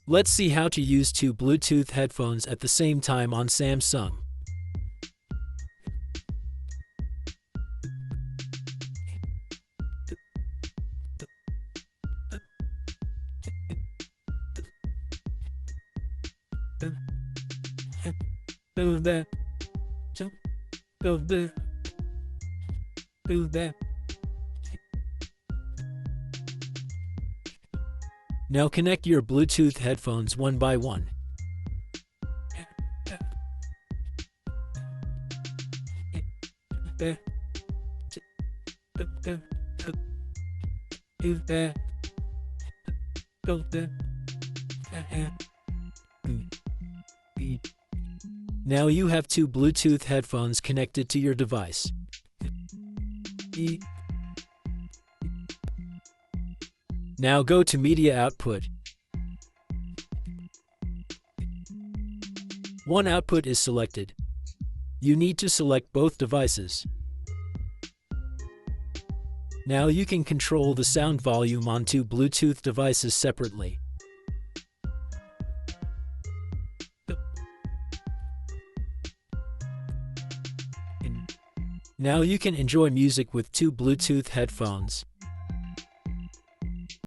Let's see how to use two Bluetooth headphones at the same time on Samsung. Do that. Do that. Do that. Now connect your Bluetooth headphones one by one. Now you have two Bluetooth headphones connected to your device. Now go to Media Output. One output is selected. You need to select both devices. Now you can control the sound volume on two Bluetooth devices separately. Now you can enjoy music with two Bluetooth headphones.